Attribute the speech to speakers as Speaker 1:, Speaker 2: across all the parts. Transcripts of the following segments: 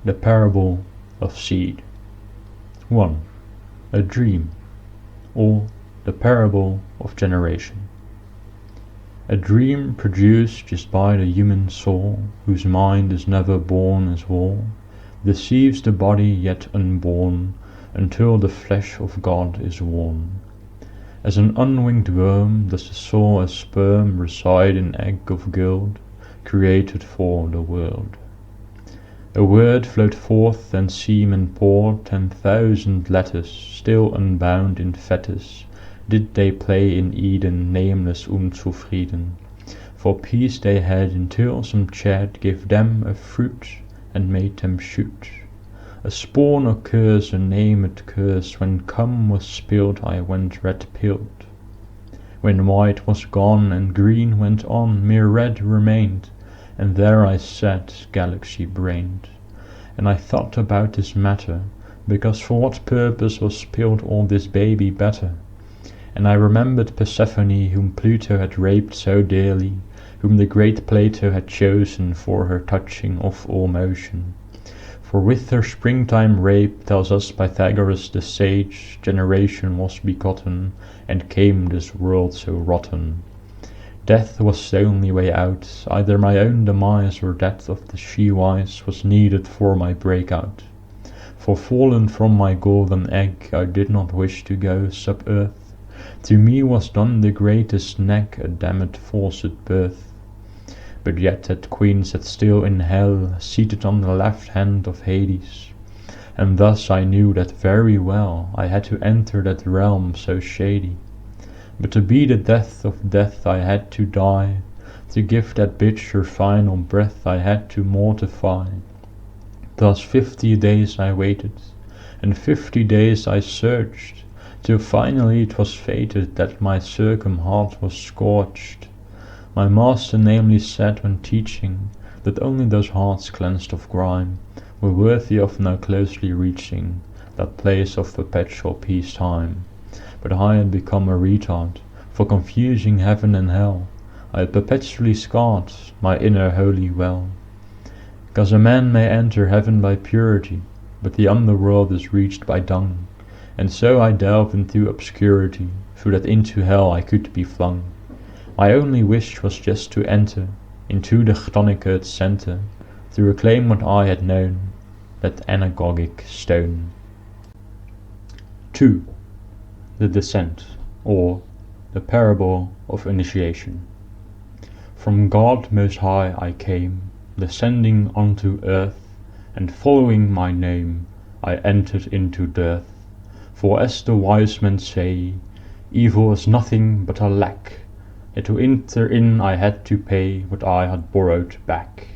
Speaker 1: The Parable of Seed. 1. A Dream, or the Parable of Generation. A dream produced just by the human soul, whose mind is never born as whole, deceives the body yet unborn, until the flesh of God is worn. As an unwinged worm does the soul as sperm reside in egg of gold, created for the world. A word flowed forth, and seamen poured 10,000 letters, still unbound in fetters, did they play in Eden, nameless unzufrieden. For peace they had until some chat gave them a fruit, and made them shoot. A spawn or curse, a named curse, when cum was spilled I went red-pilled. When white was gone and green went on, mere red remained, and there I sat, galaxy-brained. And I thought about this matter, because for what purpose was spilled all this baby better? And I remembered Persephone, whom Pluto had raped so dearly, whom the great Plato had chosen for her touching of all motion. For with her springtime rape, tells us Pythagoras the sage, generation was begotten, and came this world so rotten. Death was the only way out, either my own demise or that of the she-wise was needed for my breakout. For fallen from my golden egg, I did not wish to go sub-earth. To me was done the greatest neck, a damned false birth. But yet that queen sat still in hell, seated on the left hand of Hades. And thus I knew that very well I had to enter that realm so shady. But to be the death of death I had to die, to give that bitch her final breath I had to mortify. Thus 50 days I waited, and 50 days I searched, till finally 'twas fated that my circum-heart was scorched. My master namely said when teaching, that only those hearts cleansed of grime were worthy of now closely reaching that place of perpetual peace-time. But I had become a retard, for confusing heaven and hell. I had perpetually scarred my inner holy well. 'Cause a man may enter heaven by purity, but the underworld is reached by dung. And so I delved into obscurity, through that into hell I could be flung. My only wish was just to enter into the chthonic earth's center, to reclaim what I had known, that anagogic stone. 2. The Descent, or the Parable of Initiation. From God Most High I came, descending unto earth, and following my name, I entered into death. For as the wise men say, evil is nothing but a lack, yet to enter in I had to pay what I had borrowed back.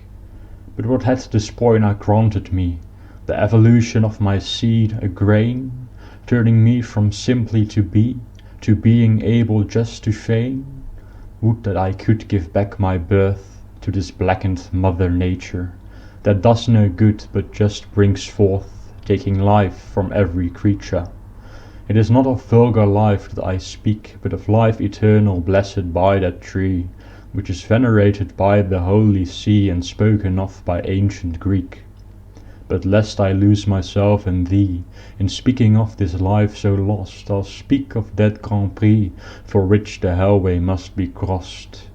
Speaker 1: But what had the spoiler granted me? The evolution of my seed, a grain, turning me from simply to be, to being able just to feign? Would that I could give back my birth to this blackened Mother Nature, that does no good but just brings forth, taking life from every creature. It is not of vulgar life that I speak, but of life eternal blessed by that tree, which is venerated by the holy sea and spoken of by ancient Greek. But lest I lose myself in thee, in speaking of this life so lost, I'll speak of that Grand Prix for which the hellway must be crossed.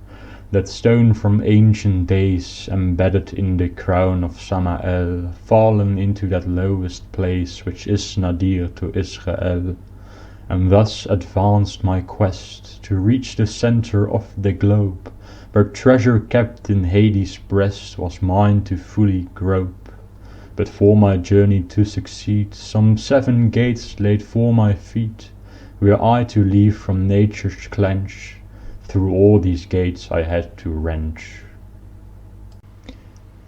Speaker 1: That stone from ancient days, embedded in the crown of Samael, fallen into that lowest place which is nadir to Israel. And thus advanced my quest to reach the center of the globe, where treasure kept in Hades' breast was mine to fully grope. But for my journey to succeed, some 7 gates laid for my feet, were I to leave from nature's clench, through all these gates I had to wrench.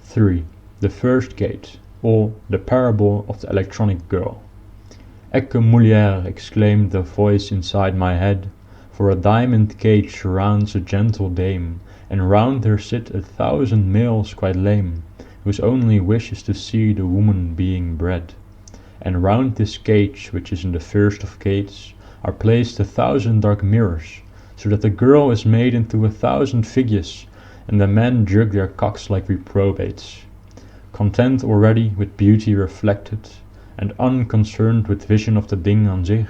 Speaker 1: 3. The First Gate, or the Parable of the Electronic Girl. Ecce mulier, exclaimed the voice inside my head, for a diamond cage surrounds a gentle dame, and round her sit 1,000 males quite lame, whose only wish is to see the woman being bred. And round this cage, which is in the first of gates, are placed 1,000 dark mirrors, so that the girl is made into 1,000 figures, and the men jerk their cocks like reprobates. content already with beauty reflected, and unconcerned with vision of the ding an zich,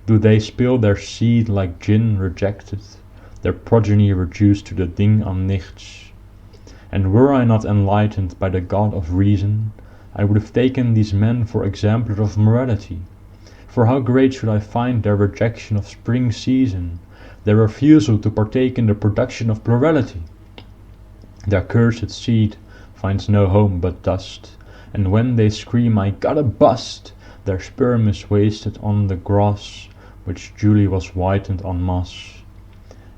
Speaker 1: do they spill their seed like gin rejected, their progeny reduced to the ding an nichts. And were I not enlightened by the God of reason, I would have taken these men for examples of morality. For how great should I find their rejection of spring season, their refusal to partake in the production of plurality? Their cursed seed finds no home but dust, and when they scream I gotta bust, their sperm is wasted on the grass, which duly was whitened en masse.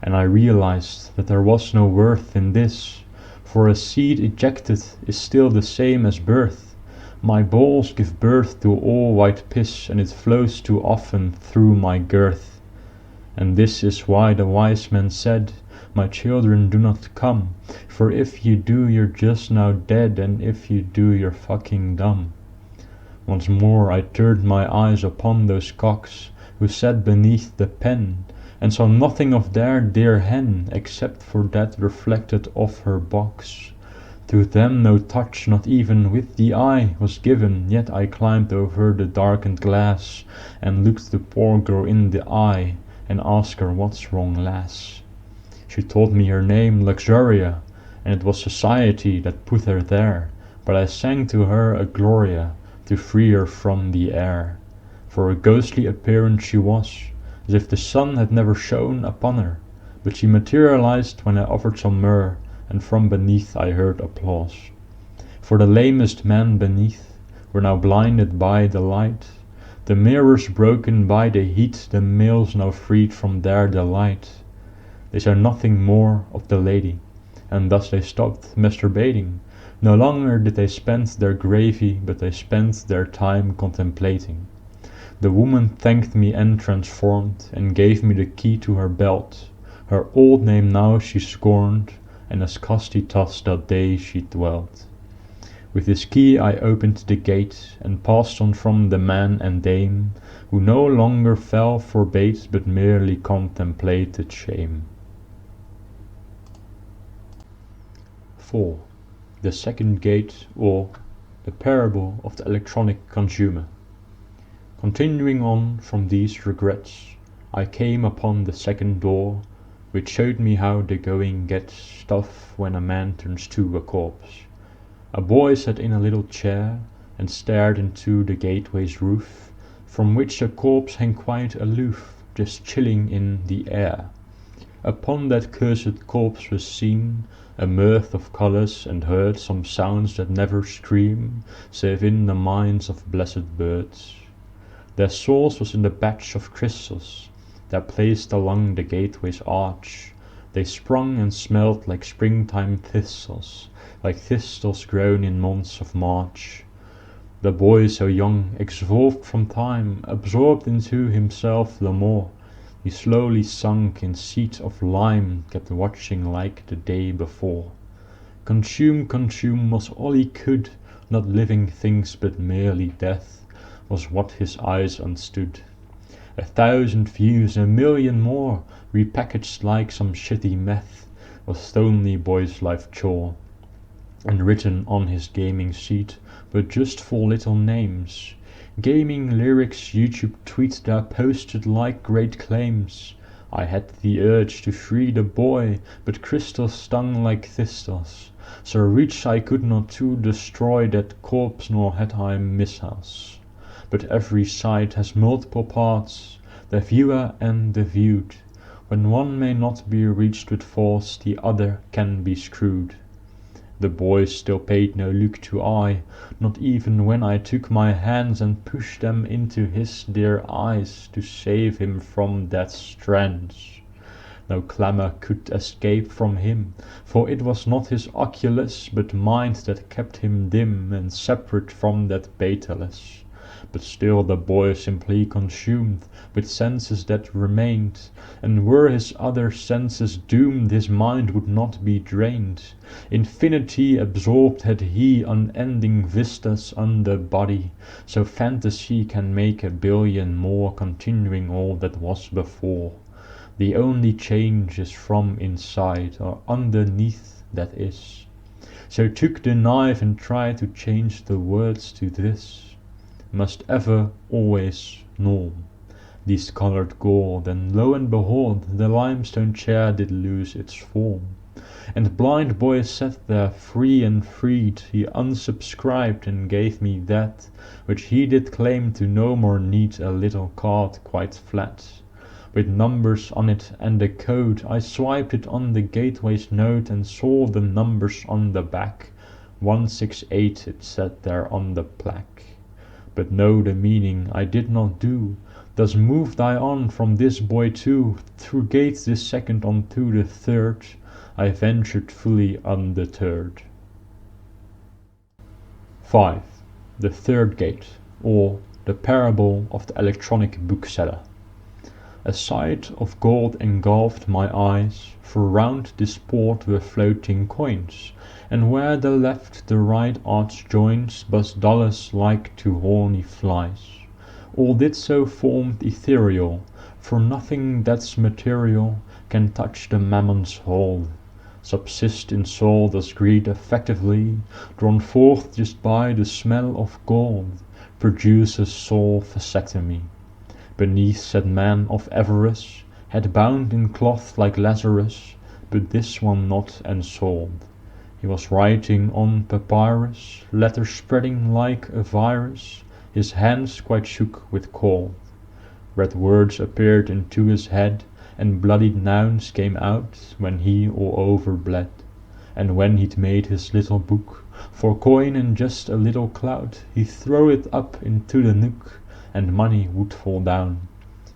Speaker 1: And I realized that there was no worth in this, for a seed ejected is still the same as birth. My balls give birth to all white piss, and it flows too often through my girth. And this is why the wise man said, my children, do not come, for if you do you're just now dead, and if you do you're fucking dumb. Once more I turned my eyes upon those cocks who sat beneath the pen, and saw nothing of their dear hen, except for that reflected off her box. To them no touch, not even with the eye, was given, yet I climbed over the darkened glass, and looked the poor girl in the eye, and asked her what's wrong, lass. She told me her name Luxuria, and it was society that put her there, but I sang to her a Gloria, to free her from the air. For a ghostly appearance she was, as if the sun had never shone upon her, but she materialized when I offered some myrrh, and from beneath I heard applause. For the lamest men beneath were now blinded by the light, the mirrors broken by the heat, the males now freed from their delight. They saw nothing more of the lady, and thus they stopped masturbating. No longer did they spend their gravy, but they spent their time contemplating. The woman thanked me and transformed, and gave me the key to her belt. Her old name now she scorned, and as Castitas that day she dwelt. With this key I opened the gate, and passed on from the man and dame, who no longer fell for bait, but merely contemplated shame. 4. The second gate, or the parable of the electronic consumer. Continuing on from these regrets, I came upon the second door, which showed me how the going gets stuff when a man turns to a corpse. A boy sat in a little chair, and stared into the gateway's roof, from which a corpse hung quite aloof, just chilling in the air. Upon that cursed corpse was seen a mirth of colours, and heard some sounds that never scream, save in the minds of blessed birds. Their source was in the batch of crystals that placed along the gateway's arch. They sprung and smelt like springtime thistles, like thistles grown in months of March. The boy so young, evolved from time, absorbed into himself the more, he slowly sunk in seat of lime, kept watching like the day before. Consume, consume was all he could, not living things but merely death, was what his eyes understood. 1,000 views, 1,000,000 more, repackaged like some shitty meth, was Stonely Boy's life chore. And written on his gaming sheet were just 4 little names. Gaming lyrics YouTube tweets that posted like great claims. I had the urge to free the boy, but crystals stung like thistles, so reach I could not to destroy that corpse, nor had I missiles. But every side has multiple parts, the viewer and the viewed. When one may not be reached with force, the other can be screwed. The boy still paid no look to eye, not even when I took my hands and pushed them into his dear eyes to save him from death's strands. No clamour could escape from him, for it was not his oculus, but mind that kept him dim and separate from that Betelgeuse. But still the boy simply consumed with senses that remained, and were his other senses doomed, his mind would not be drained. Infinity absorbed had he, unending vistas under body, so fantasy can make 1,000,000,000 more, continuing all that was before. The only change is from inside, or underneath, that is. So took the knife and tried to change the words to this: must ever, always, norm these colored gold, and lo and behold, the limestone chair did lose its form. And blind boy sat there free and freed, he unsubscribed and gave me that which he did claim to no more need, a little card quite flat, with numbers on it and a code. I swiped it on the gateway's note and saw the numbers on the back. 168 it said there on the plaque. But know the meaning I did not do. Thus moved I on from this boy too, through gate this second on to the third, I ventured fully undeterred. 5. The third gate, or the parable of the electronic bookseller. A sight of gold engulfed my eyes, for round this port were floating coins, and where the left the right arch joins, buzzed dollars like to horny flies. All did so formed ethereal, for nothing that's material can touch the mammon's hold. Subsist in soul does greed effectively, drawn forth just by the smell of gold, produces soul vasectomy. Beneath said man of avarice, had bound in cloth like Lazarus, but this one not ensouled. He was writing on papyrus, letters spreading like a virus, his hands quite shook with cold. Red words appeared into his head, and bloodied nouns came out, when he all over bled. And when he'd made his little book, for coin and just a little clout, he threw it up into the nook, and money would fall down.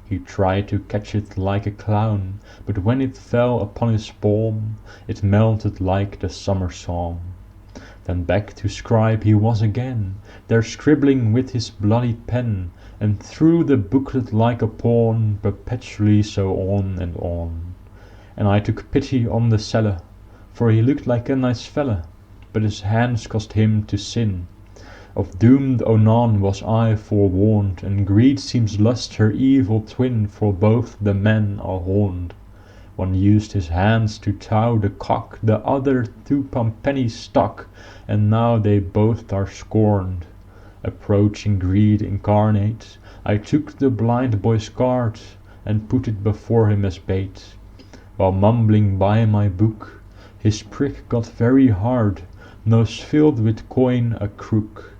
Speaker 1: He tried to catch it like a clown, but when it fell upon his palm, it melted like the summer psalm. Then back to scribe he was again, there scribbling with his bloody pen, and threw the booklet like a pawn, perpetually so on and on. And I took pity on the seller, for he looked like a nice fella, but his hands caused him to sin. Of doomed Onan was I forewarned, and greed seems lust her evil twin, for both the men are horned. One used his hands to tow the cock, the other to pump penny stock, and now they both are scorned. Approaching greed incarnate, I took the blind boy's card, and put it before him as bait. While mumbling by my book, his prick got very hard, nose filled with coin a crook,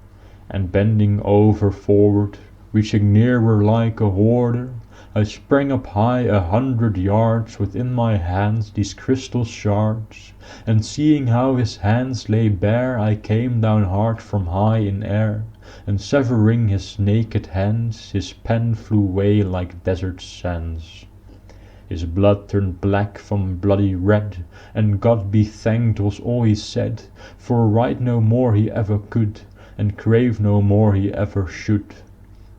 Speaker 1: and bending over forward, reaching nearer like a hoarder, I sprang up high 100 yards, within my hands these crystal shards, and seeing how his hands lay bare, I came down hard from high in air, and severing his naked hands, his pen flew away like desert sands. His blood turned black from bloody red, and God be thanked was all he said, for write no more he ever could, and crave no more he ever should.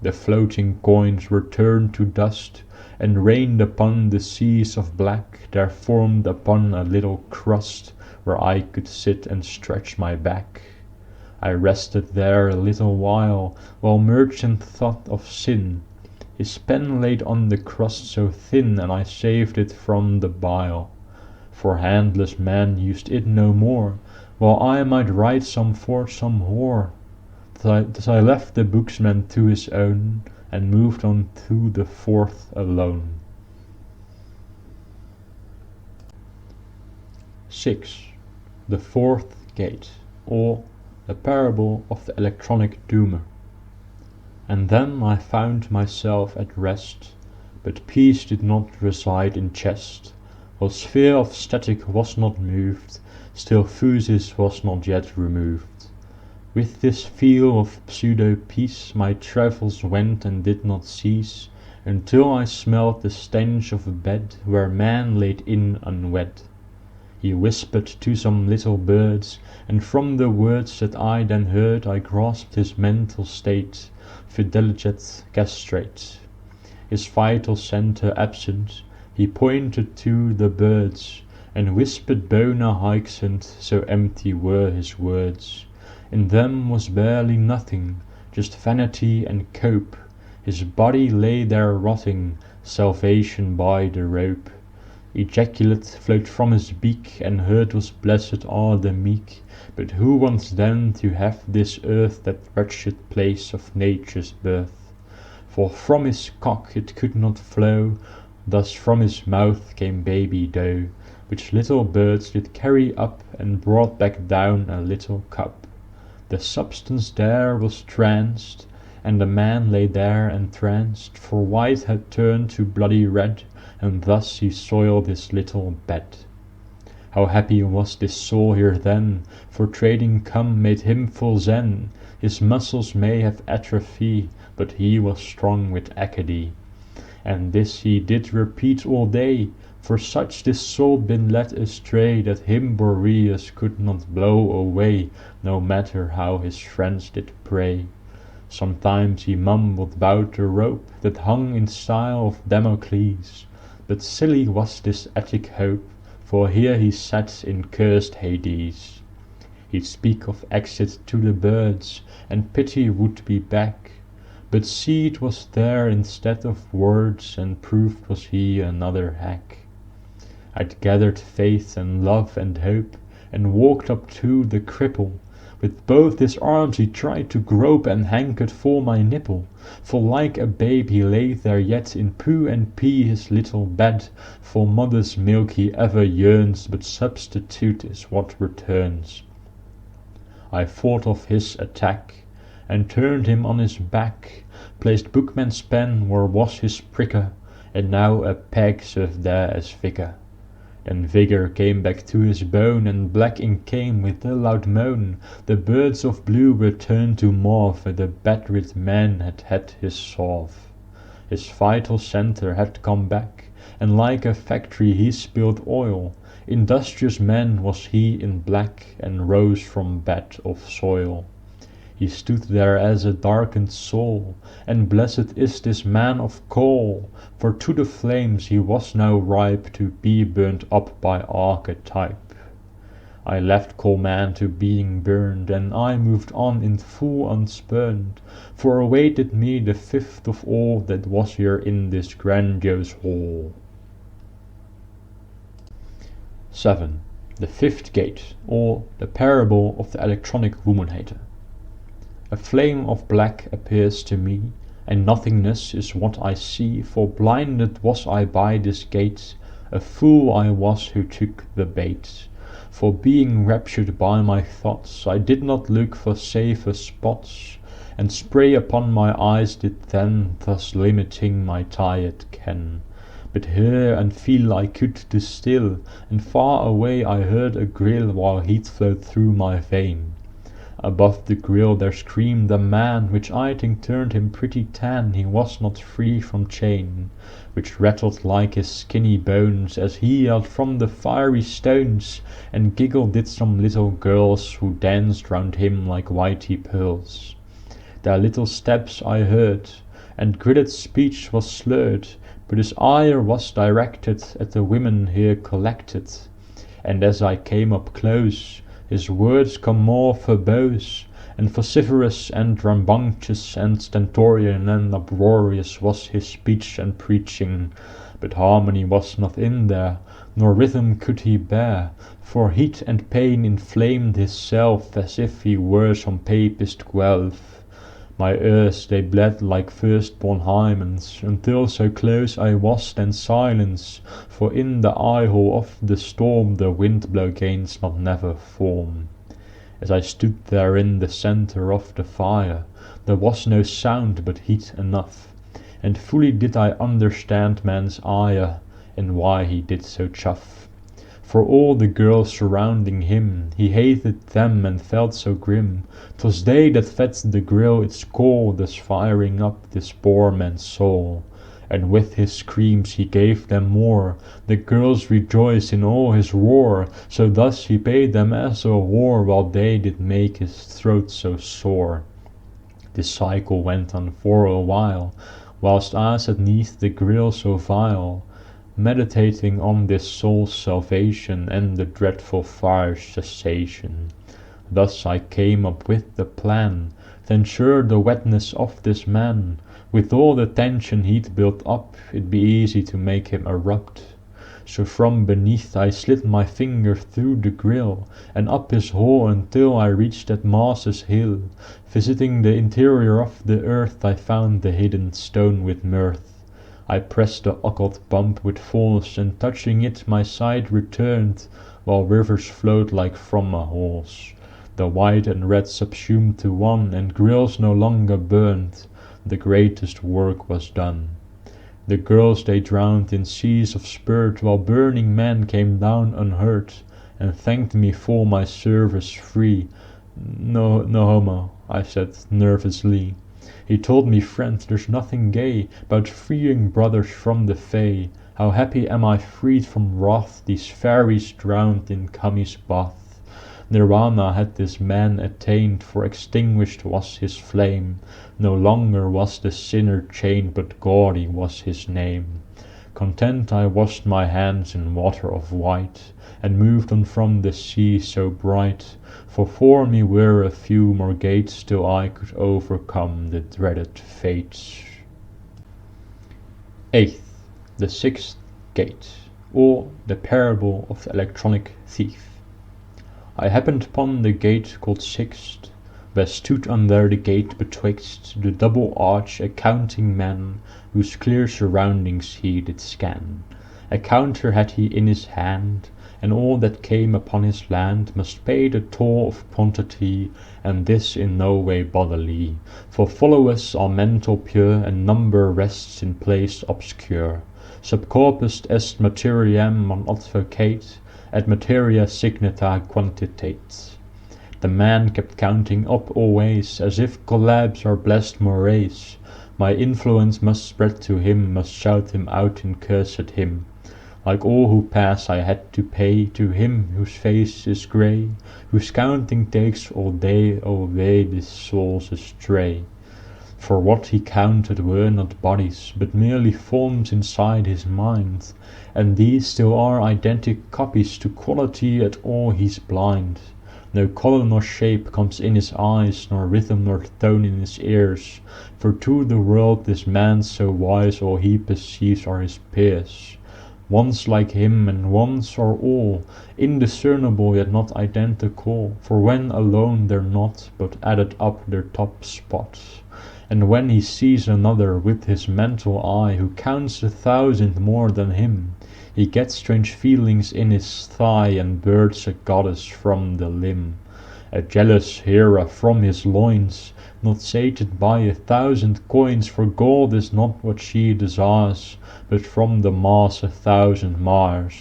Speaker 1: The floating coins were turned to dust, and rained upon the seas of black, there formed upon a little crust, where I could sit and stretch my back. I rested there a little while merchant thought of sin. His pen laid on the crust so thin, and I saved it from the bile. For handless man used it no more, while I might write some for some whore. Thus I left the booksman to his own, and moved on to the fourth alone. 6. The fourth gate, or the parable of the electronic doomer. And then I found myself at rest, but peace did not reside in chest, while sphere of static was not moved, still physis was not yet removed. With this feel of pseudo-peace my travels went and did not cease, until I smelt the stench of a bed where man laid in unwed. He whispered to some little birds, and from the words that I then heard I grasped his mental state, fidelicet castrate. His vital centre absent, he pointed to the birds, and whispered bona haexent, so empty were his words. In them was barely nothing, just vanity and cope. His body lay there rotting, salvation by the rope. Ejaculate flowed from his beak, and heard was blessed are the meek. But who wants then to have this earth that wretched place of nature's birth? For from his cock it could not flow, thus from his mouth came baby dough, which little birds did carry up, and brought back down a little cup. The substance there was tranced, and the man lay there entranced, for white had turned to bloody red, and thus he soiled his little bed. How happy was this soul here then, for trading come made him full zen. His muscles may have atrophy, but he was strong with Acadie. And this he did repeat all day, for such this soul been led astray, that him Boreas could not blow away, no matter how his friends did pray. Sometimes he mumbled 'bout the rope that hung in style of Damocles, but silly was this Attic hope, for here he sat in cursed Hades. He'd speak of exit to the birds, and pity would be back, but seed was there instead of words, and proved was he another hack. I'd gathered faith and love and hope, and walked up to the cripple. With both his arms he tried to grope, and hankered for my nipple. For like a babe he lay there yet, in poo and pee his little bed. For mother's milk he ever yearns, but substitute is what returns. I thought of his attack, and turned him on his back, placed bookman's pen where was his pricker, and now a peg served there as vicar. Then vigour came back to his bone, and black ink came with a loud moan. The birds of blue were turned to mauve, and the bedrid man had had his salve. His vital centre had come back, and like a factory he spilled oil. Industrious man was he in black, and rose from bed of soil. He stood there as a darkened soul, and blessed is this man of coal, for to the flames he was now ripe to be burnt up by archetype. I left coal man to being burned, and I moved on in full unspurned, for awaited me the fifth of all that was here in this grandiose hall. 7. The Fifth Gate, or the Parable of the Electronic Woman-Hater. A flame of black appears to me, and nothingness is what I see, for blinded was I by this gate, a fool I was who took the bait. For being raptured by my thoughts, I did not look for safer spots, and spray upon my eyes did then, thus limiting my tired ken. But hear and feel I could distil, and far away I heard a grill, while heat flowed through my vein. Above the grill there screamed a man, which I think turned him pretty tan. He was not free from chain, which rattled like his skinny bones, as he yelled from the fiery stones, and giggled did some little girls, who danced round him like whitey pearls. Their little steps I heard, and gritted speech was slurred, but his ire was directed at the women here collected, and as I came up close, his words come more verbose, and vociferous and rambunctious, and stentorian and uproarious was his speech and preaching, but harmony was not in there, nor rhythm could he bear, for heat and pain inflamed his self, as if he were some papist guelph. My ears they bled like first-born hymens, until so close I was then silence, for in the eye-hole of the storm the wind-blow gains not never form. As I stood there in the centre of the fire, there was no sound but heat enough, and fully did I understand man's ire, and why he did so chuff. For all the girls surrounding him, he hated them and felt so grim. 'Twas they that fed the grill its call, thus firing up this poor man's soul. And with his screams he gave them more, the girls rejoiced in all his roar, so thus he paid them as a whore, while they did make his throat so sore. This cycle went on for a while, whilst I sat neath the grill so vile, meditating on this soul's salvation, and the dreadful fire's cessation. Thus I came up with the plan, then sure the wetness of this man, with all the tension he'd built up, it'd be easy to make him erupt. So from beneath I slid my finger through the grill, and up his hole until I reached that Mars' hill. Visiting the interior of the earth, I found the hidden stone with mirth. I pressed the occult bump with force, and touching it my sight returned, while rivers flowed like from a horse. The white and red subsumed to one, and grills no longer burned. The greatest work was done. The girls they drowned in seas of spirit, while burning men came down unhurt, and thanked me for my service free. No homo, I said nervously. He told me, friend, there's nothing gay 'bout freeing brothers from the Fae. How happy am I freed from wrath, these fairies drowned in Kami's bath. Nirvana had this man attained, for extinguished was his flame. No longer was the sinner chained, but gaudy was his name. Content I washed my hands in water of white, and moved on from the sea so bright, for me were a few more gates till I could overcome the dreaded fates. 8th, the sixth gate, or the parable of the electronic thief. I happened upon the gate called Sixth, where stood under the gate betwixt the double arch a counting man, whose clear surroundings he did scan. A counter had he in his hand, and all that came upon his land must pay the toll of quantity, and this in no way bodily, for followers are mental pure, and number rests in place obscure. Sub corpus est materiam non advocate, et materia signata quantitate. The man kept counting up always, as if collabs are blessed mores. My influence must spread to him, must shout him out and curse at him. Like all who pass I had to pay to him whose face is grey, whose counting takes all day away his souls astray. For what he counted were not bodies, but merely forms inside his mind, and these still are identical copies, to quality at all he's blind. No colour nor shape comes in his eyes, nor rhythm nor tone in his ears, for to the world this man so wise all he perceives are his peers. Once like him and once are all, indiscernible yet not identical, for when alone they're not, but added up their top spots. And when he sees another with his mental eye, who counts 1,000 more than him, he gets strange feelings in his thigh, and birds a goddess from the limb. A jealous Hera from his loins, not sated by 1,000 coins, for gold is not what she desires, but from the mass 1,000 mires.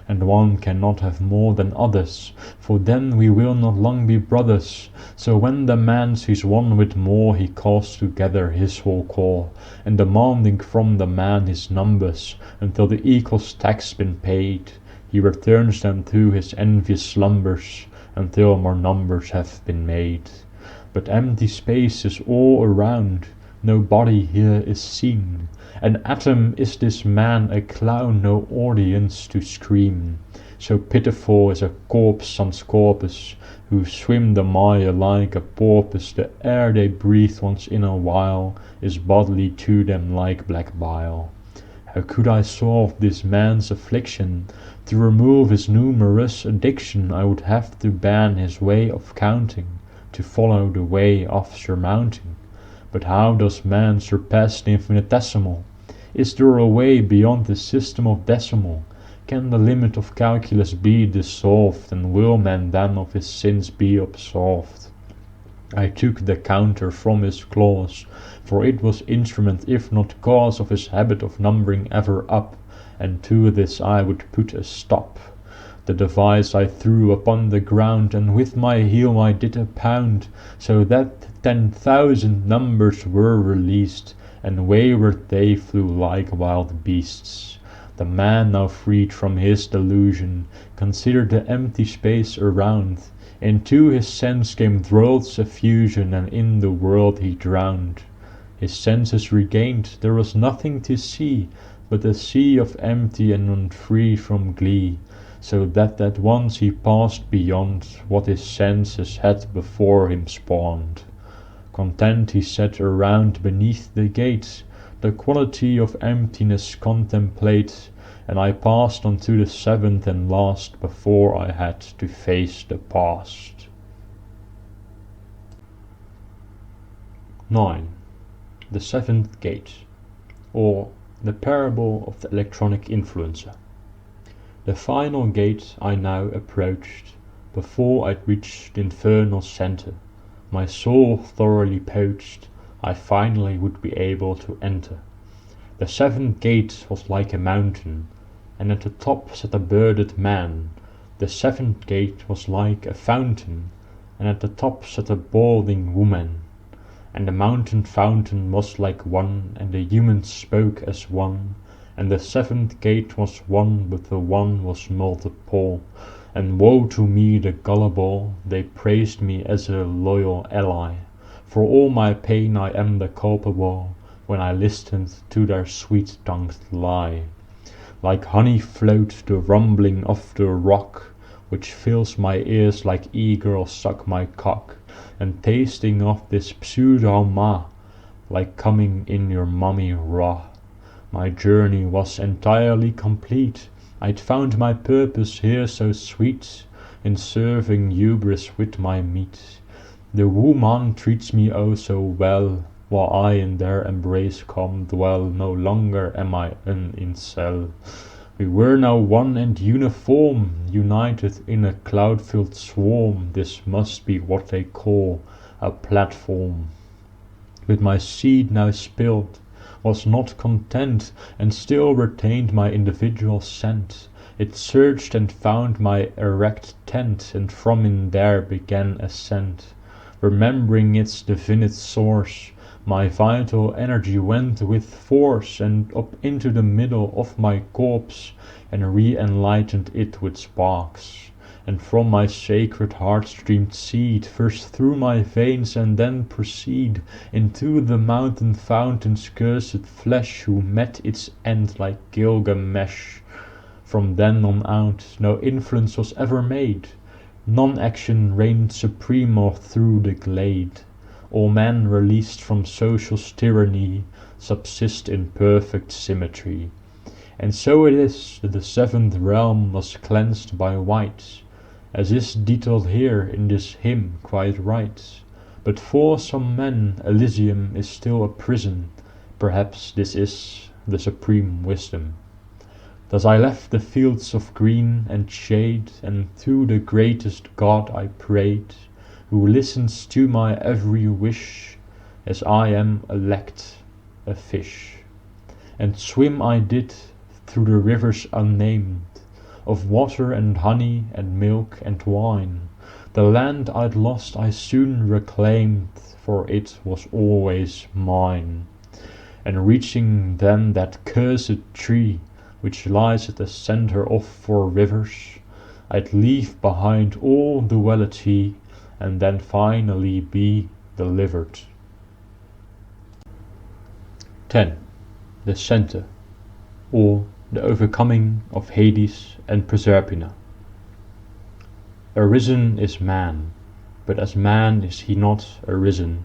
Speaker 1: And one cannot have more than others, for then we will not long be brothers. So when the man sees one with more, he calls together his whole corps, and demanding from the man his numbers, until the equal stack's been paid, he returns them to his envious slumbers, until more numbers have been made. But empty space is all around, no body here is seen. An atom is this man, a clown, no audience to scream. So pitiful is a corpse sans corpus, who swim the mire like a porpoise. The air they breathe once in a while is bodily to them like black bile. How could I solve this man's affliction? To remove his numerous addiction, I would have to ban his way of counting, to follow the way of surmounting. But how does man surpass the infinitesimal? Is there a way beyond the system of decimal? Can the limit of calculus be dissolved, and will man then of his sins be absolved? I took the counter from his claws, for it was instrument if not cause of his habit of numbering ever up, and to this I would put a stop. The device I threw upon the ground, and with my heel I did a pound, so that 10,000 numbers were released, and wayward they flew like wild beasts. The man, now freed from his delusion, considered the empty space around. Into his sense came world's effusion, and in the world he drowned. His senses regained, there was nothing to see, but a sea of empty and unfree from glee, so that at once he passed beyond what his senses had before him spawned. Content he sat around beneath the gates, the quality of emptiness contemplate, and I passed on to the seventh and last before I had to face the past. 9. The seventh gate, or the parable of the electronic influencer. The final gate I now approached. Before I'd reached the infernal center, my soul thoroughly poached, I finally would be able to enter. The seventh gate was like a mountain, and at the top sat a bearded man. The seventh gate was like a fountain, and at the top sat a balding woman. And the mountain fountain was like one, and the humans spoke as one. And the seventh gate was one, but the one was multiple. And woe to me the gullible, they praised me as a loyal ally. For all my pain I am the culpable, when I listened to their sweet-tongued lie. Like honey flowed the rumbling of the rock, which fills my ears like e-girls suck my cock. And tasting of this pseudo-ma, like coming in your mummy raw. My journey was entirely complete. I'd found my purpose here so sweet, in serving hubris with my meat. The woman treats me oh so well, while I in their embrace come dwell. No longer am I an incel. We were now one and uniform, united in a cloud-filled swarm. This must be what they call a platform. With my seed now spilled, was not content, and still retained my individual scent. It searched and found my erect tent, and from in there began ascent. Remembering its divinite source, my vital energy went with force, and up into the middle of my corpse, and re-enlightened it with sparks. And from my sacred heart streamed seed, first through my veins, and then proceed into the mountain fountain's cursed flesh, who met its end like Gilgamesh. From then on out, no influence was ever made. Non-action reigned supreme all through the glade. All men, released from social tyranny, subsist in perfect symmetry. And so it is that the seventh realm was cleansed by white, as is detailed here in this hymn quite right. But for some men Elysium is still a prison. Perhaps this is the supreme wisdom. Thus I left the fields of green and shade, and to the greatest God I prayed, who listens to my every wish, as I am elect a fish. And swim I did through the rivers unnamed, of water and honey and milk and wine. The land I'd lost I soon reclaimed, for it was always mine. And reaching then that cursed tree, which lies at the center of 4 rivers, I'd leave behind all duality, and then finally be delivered. 10. The center, or the overcoming of Hades and Proserpina. Arisen is man, but as man is he not arisen.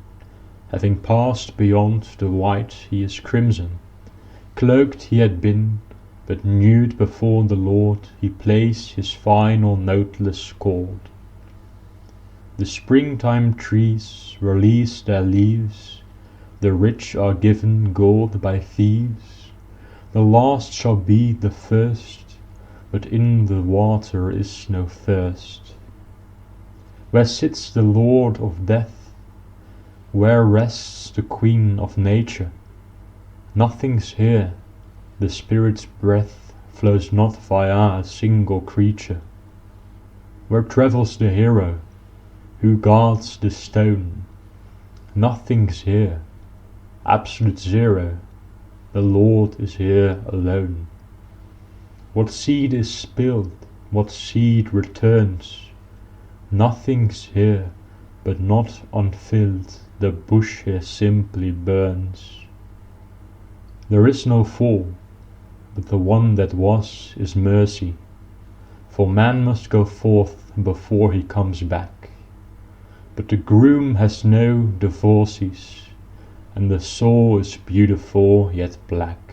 Speaker 1: Having passed beyond the white he is crimson. Cloaked he had been, but nude before the Lord he plays his final noteless chord. The springtime trees release their leaves, the rich are given gold by thieves. The last shall be the first, but in the water is no thirst. Where sits the Lord of Death? Where rests the Queen of Nature? Nothing's here, the Spirit's breath flows not via a single creature. Where travels the hero, who guards the stone? Nothing's here, absolute zero. The Lord is here alone. What seed is spilled, what seed returns? Nothing's here, but not unfilled, the bush here simply burns. There is no fall, but the one that was is mercy, for man must go forth before he comes back. But the groom has no divorcees, and the soul is beautiful yet black.